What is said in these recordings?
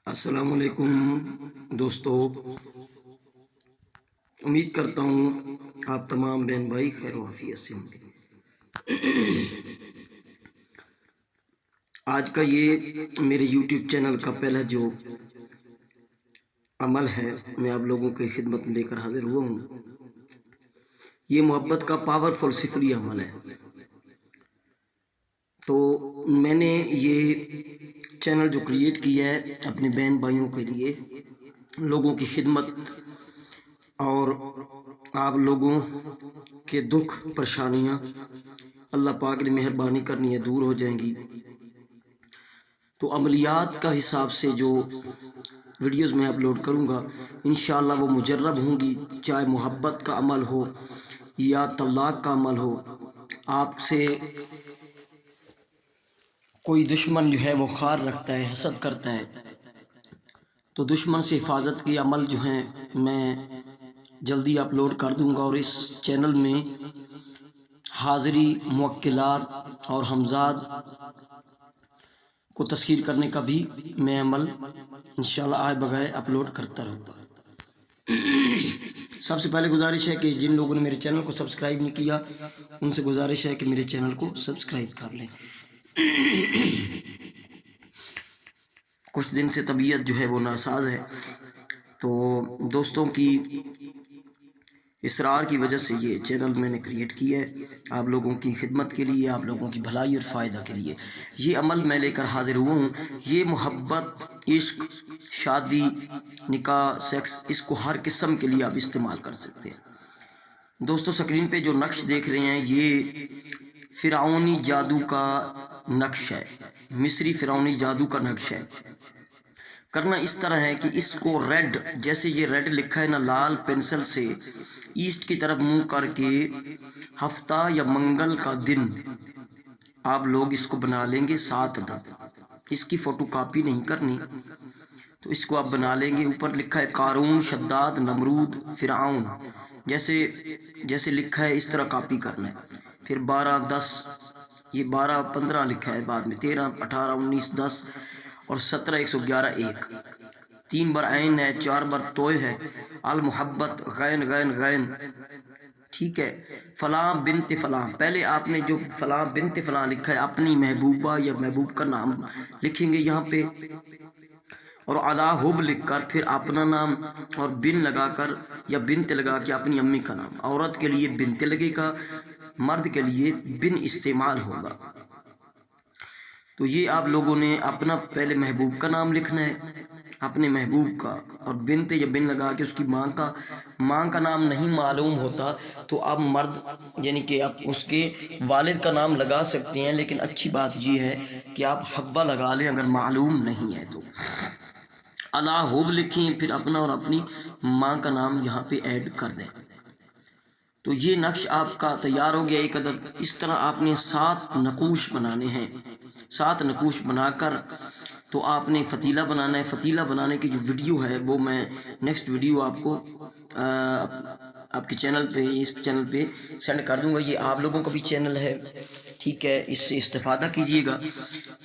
السلام علیکم دوستو، امید کرتا ہوں آپ تمام بہن بھائی خیر و عافیت سے ہوں گے۔ آج کا یہ میرے یوٹیوب چینل کا پہلا جو عمل ہے میں آپ لوگوں کی خدمت میں لے کر حاضر ہوا ہوں۔ یہ محبت کا پاورفل سفری عمل ہے۔ تو میں نے یہ چینل جو کریٹ کیا ہے اپنے بہن بھائیوں کے لیے، لوگوں کی خدمت اور آپ لوگوں کے دکھ پریشانیاں اللہ پاک نے مہربانی کرنی ہے دور ہو جائیں گی۔ تو عملیات کا حساب سے جو ویڈیوز میں اپلوڈ کروں گا انشاءاللہ وہ مجرب ہوں گی، چاہے محبت کا عمل ہو یا طلاق کا عمل ہو۔ آپ سے کوئی دشمن جو ہے وہ خار رکھتا ہے، حسد کرتا ہے، تو دشمن سے حفاظت کے عمل جو ہیں میں جلدی اپلوڈ کر دوں گا، اور اس چینل میں حاضری، موکلات اور ہمزاد کو تسخیر کرنے کا بھی میں عمل انشاءاللہ آئے بغائے اپلوڈ کرتا رہوں گا۔ سب سے پہلے گزارش ہے کہ جن لوگوں نے میرے چینل کو سبسکرائب نہیں کیا ان سے گزارش ہے کہ میرے چینل کو سبسکرائب کر لیں۔ کچھ دن سے طبیعت جو ہے وہ ناساز ہے، تو دوستوں کی اصرار کی وجہ سے یہ چینل میں نے کریٹ کیا ہے، آپ لوگوں کی خدمت کے لیے، آپ لوگوں کی بھلائی اور فائدہ کے لیے یہ عمل میں لے کر حاضر ہوا ہوں۔ یہ محبت، عشق، شادی، نکاح، سیکس، اس کو ہر قسم کے لیے آپ استعمال کر سکتے ہیں۔ دوستو سکرین پہ جو نقش دیکھ رہے ہیں یہ فرعونی جادو کا نقش ہے، مصری فرعونی جادو کا نقش ہے۔ کرنا اس طرح ہے کہ اس کو ریڈ، جیسے یہ ریڈ لکھا ہے نا، لال پینسل سے ایسٹ کی طرف منہ کر کے ہفتہ یا منگل کا دن آپ لوگ اس کو بنا لیں گے 7 عدد۔ اس کی فوٹو کاپی نہیں کرنی، تو اس کو آپ بنا لیں گے۔ اوپر لکھا ہے قارون، شداد، نمرود، فرعون، جیسے لکھا ہے اس طرح کاپی کرنا ہے۔ پھر 12 10، یہ 12 15 لکھا ہے، بعد میں 13 18 19 10 اور 17 111 1، 3 بار عین ہے، 4 بار توئے ہے، المحبت، غین غین غین، ٹھیک ہے۔ فلاں بنت فلاں، پہلے آپ نے جو فلاں بنت فلاں لکھا ہے اپنی محبوبہ یا محبوب کا نام لکھیں گے یہاں پہ، اور علا حب لکھ کر پھر اپنا نام اور بن لگا کر یا بنت لگا کے اپنی امی کا نام۔ عورت کے لیے بنت لگے گا، مرد کے لیے بن استعمال ہوگا۔ تو یہ آپ لوگوں نے اپنا پہلے محبوب کا نام لکھنا ہے، اپنے محبوب کا، اور بنت یا بن لگا کے اس کی ماں کا نام نہیں معلوم ہوتا تو آپ مرد یعنی کہ آپ اس کے والد کا نام لگا سکتے ہیں، لیکن اچھی بات یہ ہے کہ آپ حوا لگا لیں اگر معلوم نہیں ہے تو۔ علا حب لکھیں، پھر اپنا اور اپنی ماں کا نام یہاں پہ ایڈ کر دیں۔ تو یہ نقش آپ کا تیار ہو گیا 1 عدد۔ اس طرح آپ نے 7 نقوش بنانے ہیں۔ 7 نقوش بنا کر تو آپ نے فتیلہ بنانا ہے۔ فتیلہ بنانے کی جو ویڈیو ہے وہ میں نیکسٹ ویڈیو آپ کو آپ کے چینل پہ، اس چینل پہ سینڈ کر دوں گا۔ یہ آپ لوگوں کا بھی چینل ہے، ٹھیک ہے، اس سے استفادہ کیجیے گا۔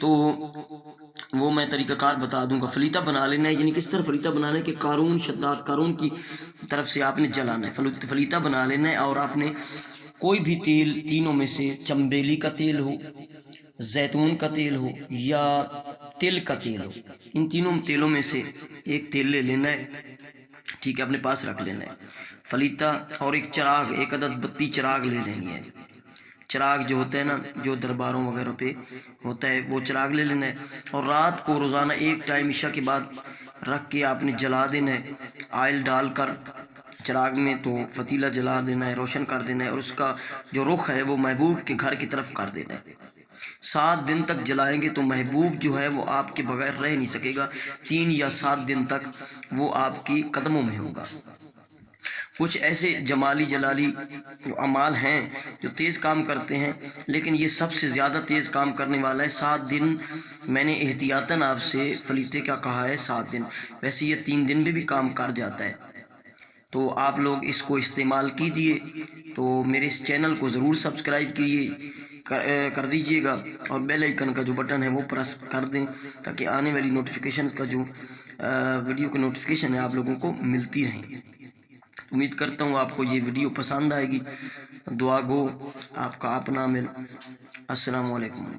تو وہ میں طریقہ کار بتا دوں گا۔ فلیطہ بنا لینا ہے، یعنی کس طرح فلیطہ بنانا ہے کہ قارون، شداد، قارون کی طرف سے آپ نے جلانا ہے، فلیطہ بنا لینا ہے۔ اور آپ نے کوئی بھی تیل تینوں میں سے، چمبیلی کا تیل ہو، زیتون کا تیل ہو یا تل کا تیل ہو، ان تینوں تیلوں میں سے ایک تیل لے لینا ہے، ٹھیک ہے، اپنے پاس رکھ لینا ہے۔ فلیطہ اور ایک چراغ، 1 عدد بتی چراغ لے لینی ہے۔ چراغ جو ہوتا ہے نا، جو درباروں وغیرہ پہ ہوتا ہے، وہ چراغ لے لینا ہے، اور رات کو روزانہ ایک ٹائم عشاء کے بعد رکھ کے آپ نے جلا دینا ہے، آئل ڈال کر چراغ میں، تو فتیلہ جلا دینا ہے، روشن کر دینا ہے، اور اس کا جو رخ ہے وہ محبوب کے گھر کی طرف کر دینا ہے۔ 7 دن تک جلائیں گے تو محبوب جو ہے وہ آپ کے بغیر رہ نہیں سکے گا، 3 یا 7 دن تک وہ آپ کی قدموں میں ہوگا۔ کچھ ایسے جمالی جلالی اعمال ہیں جو تیز کام کرتے ہیں، لیکن یہ سب سے زیادہ تیز کام کرنے والا ہے۔ 7 دن میں نے احتیاطاً آپ سے فلیطے کا کہا ہے، 7 دن، ویسے یہ 3 دن میں بھی کام کر جاتا ہے۔ تو آپ لوگ اس کو استعمال کیجئے۔ تو میرے اس چینل کو ضرور سبسکرائب کر دیجئے گا، اور بیل آئیکن کا جو بٹن ہے وہ پریس کر دیں، تاکہ آنے والی نوٹیفیکیشن کا جو ویڈیو کی نوٹیفیکیشن ہے آپ لوگوں کو ملتی رہیں۔ امید کرتا ہوں آپ کو یہ ویڈیو پسند آئے گی۔ دعا گو آپ کا اپنا عامر۔ السلام علیکم۔